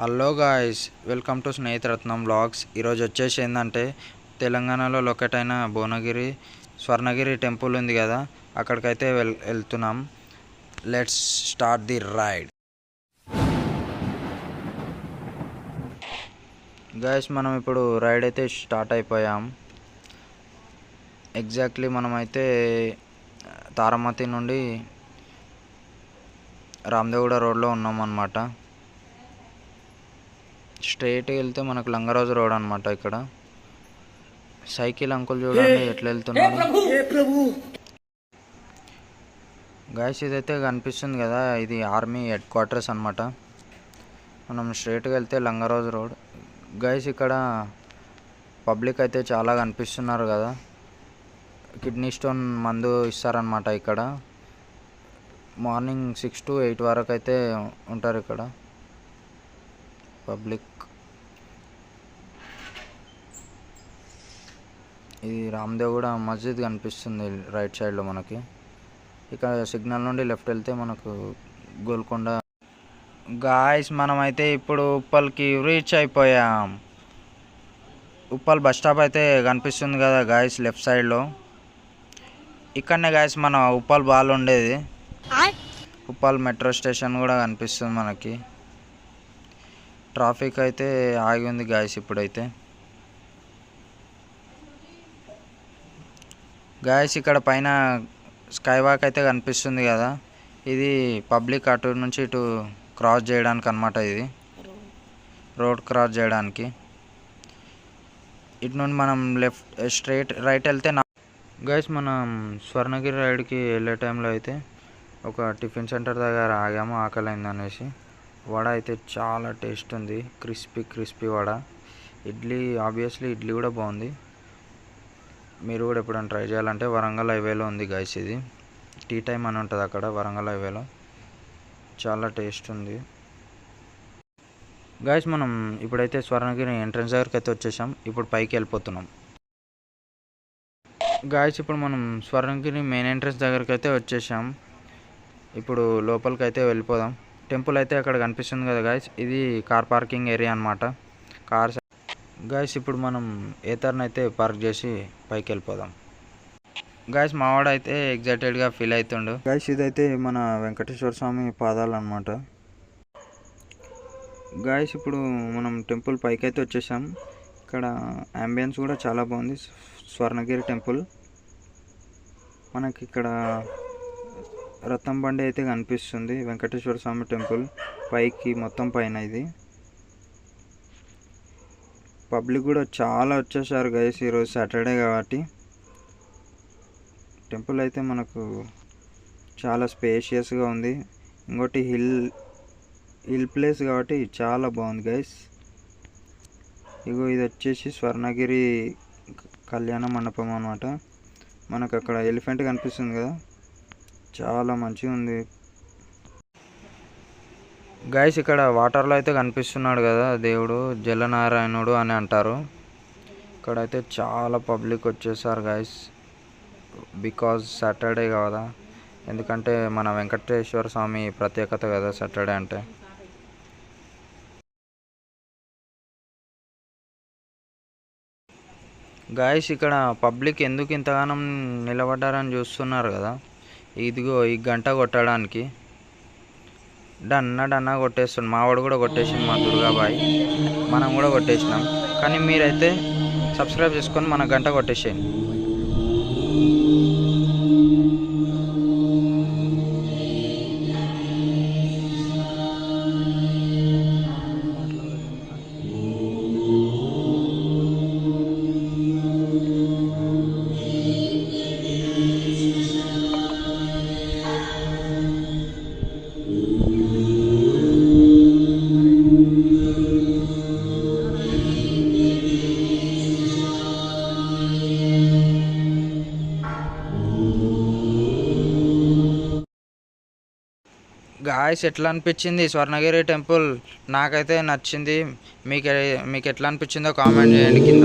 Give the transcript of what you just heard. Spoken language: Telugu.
Hello guys, welcome to Snehitaratnam blogs. ఈరోజు వచ్చేసి ఏంటంటే తెలంగాణలో లొకేట్ అయిన భువనగిరి స్వర్ణగిరి టెంపుల్ ఉంది కదా, అక్కడికైతే వెళ్తున్నాం. Let's start the ride. Guys, మనం ఇప్పుడు రైడ్ అయితే స్టార్ట్ అయిపోయాం. ఎగ్జాక్ట్లీ మనమైతే తారామతి నుండి రామదేగూడ రోడ్లో ఉన్నాం అన్నమాట. స్ట్రైట్గా వెళ్తే మనకు లంగరాజు రోడ్ అనమాట. ఇక్కడ సైకిల్ అంకుల్ చూడండి ఎట్లా వెళ్తున్నాడు. గాయస్, ఇదైతే కనిపిస్తుంది కదా, ఇది ఆర్మీ హెడ్ క్వార్టర్స్ అనమాట. మనం స్ట్రైట్గా వెళ్తే లంగరాజు రోడ్. గాయస్, ఇక్కడ పబ్లిక్ అయితే చాలా కనిపిస్తున్నారు కదా. కిడ్నీ స్టోన్ మందు ఇస్తారనమాట. ఇక్కడ మార్నింగ్ 6 to 8 వరకు అయితే ఉంటారు ఇక్కడ పబ్లిక్. ఇది రామదేగూడ మస్జిద్ కనిపిస్తుంది రైట్ సైడ్లో మనకి. ఇక్కడ సిగ్నల్ నుండి లెఫ్ట్ వెళ్తే మనకు గోల్కొండ. గాయస్, మనమైతే ఇప్పుడు ఉప్పల్కి రీచ్ అయిపోయాం. ఉప్పల్ బస్ స్టాప్ అయితే కనిపిస్తుంది కదా గాయస్, లెఫ్ట్ సైడ్లో. ఇక్కడనే గాయస్ మన ఉప్పల్ బాల్ ఉండేది. ఉప్పల్ మెట్రో స్టేషన్ కూడా కనిపిస్తుంది మనకి. ట్రాఫిక్ అయితే ఆగి ఉంది గాయస్ ఇప్పుడైతే. గాయస్, ఇక్కడ పైన స్కై వాక్ అయితే కనిపిస్తుంది కదా, ఇది పబ్లిక్ అటు నుంచి ఇటు క్రాస్ చేయడానికి అనమాట. ఇది రోడ్ క్రాస్ చేయడానికి. ఇటు నుండి మనం స్ట్రైట్ రైట్ వెళ్తే గాయస్, మనం స్వర్ణగిరి రైడ్కి వెళ్ళే టైంలో అయితే ఒక టిఫిన్ సెంటర్ దగ్గర ఆగాము, ఆకలైంది అనేసి. వడ అయితే చాలా టేస్ట్ ఉంది, క్రిస్పీ వడ. ఆబ్వియస్లీ ఇడ్లీ కూడా బాగుంది. మీరు కూడా ఎప్పుడైనా ట్రై చేయాలంటే వరంగల్ హైవేలో ఉంది గాయస్. ఇది టీ టైమ్ అని ఉంటుంది అక్కడ వరంగల్ హైవేలో. చాలా టేస్ట్ ఉంది గాయస్. మనం ఇప్పుడైతే స్వర్ణగిరి ఎంట్రన్స్ దగ్గరికి అయితే వచ్చేసాం. ఇప్పుడు పైకి వెళ్ళిపోతున్నాం గాయస్. ఇప్పుడు మనం స్వర్ణగిరి మెయిన్ ఎంట్రన్స్ దగ్గరికి అయితే వచ్చేసాం. ఇప్పుడు లోపలికి అయితే వెళ్ళిపోదాం. టెంపుల్ అయితే అక్కడ కనిపిస్తుంది కదా గాయస్, ఇది కార్ పార్కింగ్ ఏరియా అనమాట. కార్స్ గాయస్, ఇప్పుడు మనం ఏతర్ని అయితే పార్క్ చేసి పైకి వెళ్ళిపోదాం. గాయస్, మావాడైతే ఎగ్జైటెడ్గా ఫీల్ అవుతుండు. గాయస్, ఇదైతే మన వెంకటేశ్వర స్వామి పాదాలు అనమాట. గాయస్, ఇప్పుడు మనం టెంపుల్ పైకి అయితే వచ్చేసాం. ఇక్కడ అంబియన్స్ కూడా చాలా బాగుంది. స్వర్ణగిరి టెంపుల్ మనకి ఇక్కడ రథం బండి అయితే కనిపిస్తుంది. వెంకటేశ్వర స్వామి టెంపుల్ పైకి మొత్తం పైన. ఇది పబ్లిక్ కూడా చాలా వచ్చేసారు గైస్, ఈరోజు సాటర్డే కాబట్టి. టెంపుల్ అయితే మనకు చాలా స్పేషియస్గా ఉంది. ఇంకోటి హిల్ ప్లేస్ కాబట్టి చాలా బాగుంది గైస్. ఇగో ఇది వచ్చేసి స్వర్ణగిరి కళ్యాణ మండపం అన్నమాట. మనకు అక్కడ ఎలిఫెంట్ కనిపిస్తుంది కదా, చాలా మంచిగా ఉంది గాయస్. ఇక్కడ వాటర్లో అయితే కనిపిస్తున్నాడు కదా దేవుడు, జలనారాయణుడు అని అంటారు. ఇక్కడైతే చాలా పబ్లిక్ వచ్చేసారు గాయస్, బికాజ్ సాటర్డే కదా. ఎందుకంటే మన వెంకటేశ్వర స్వామి ప్రత్యేకత కదా సాటర్డే అంటే. గాయస్, ఇక్కడ పబ్లిక్ ఎందుకు ఇంతగానం నిలబడ్డారని చూస్తున్నారు కదా. ఇదిగో ఈ గంట కొట్టడానికి డన్నా కొట్టేస్తుంది. మావాడు కూడా కొట్టేసింది, మా దుర్గాబాయ్. మనం కూడా కొట్టేసినాం. కానీ మీరైతే సబ్స్క్రైబ్ చేసుకొని మన గంట కొట్టేసేయండి. గాయస్, ఎట్లా అనిపించింది స్వర్ణగిరి టెంపుల్? నాకైతే నచ్చింది. మీకు ఎట్లా అనిపించిందో కామెంట్ చేయండి కింద.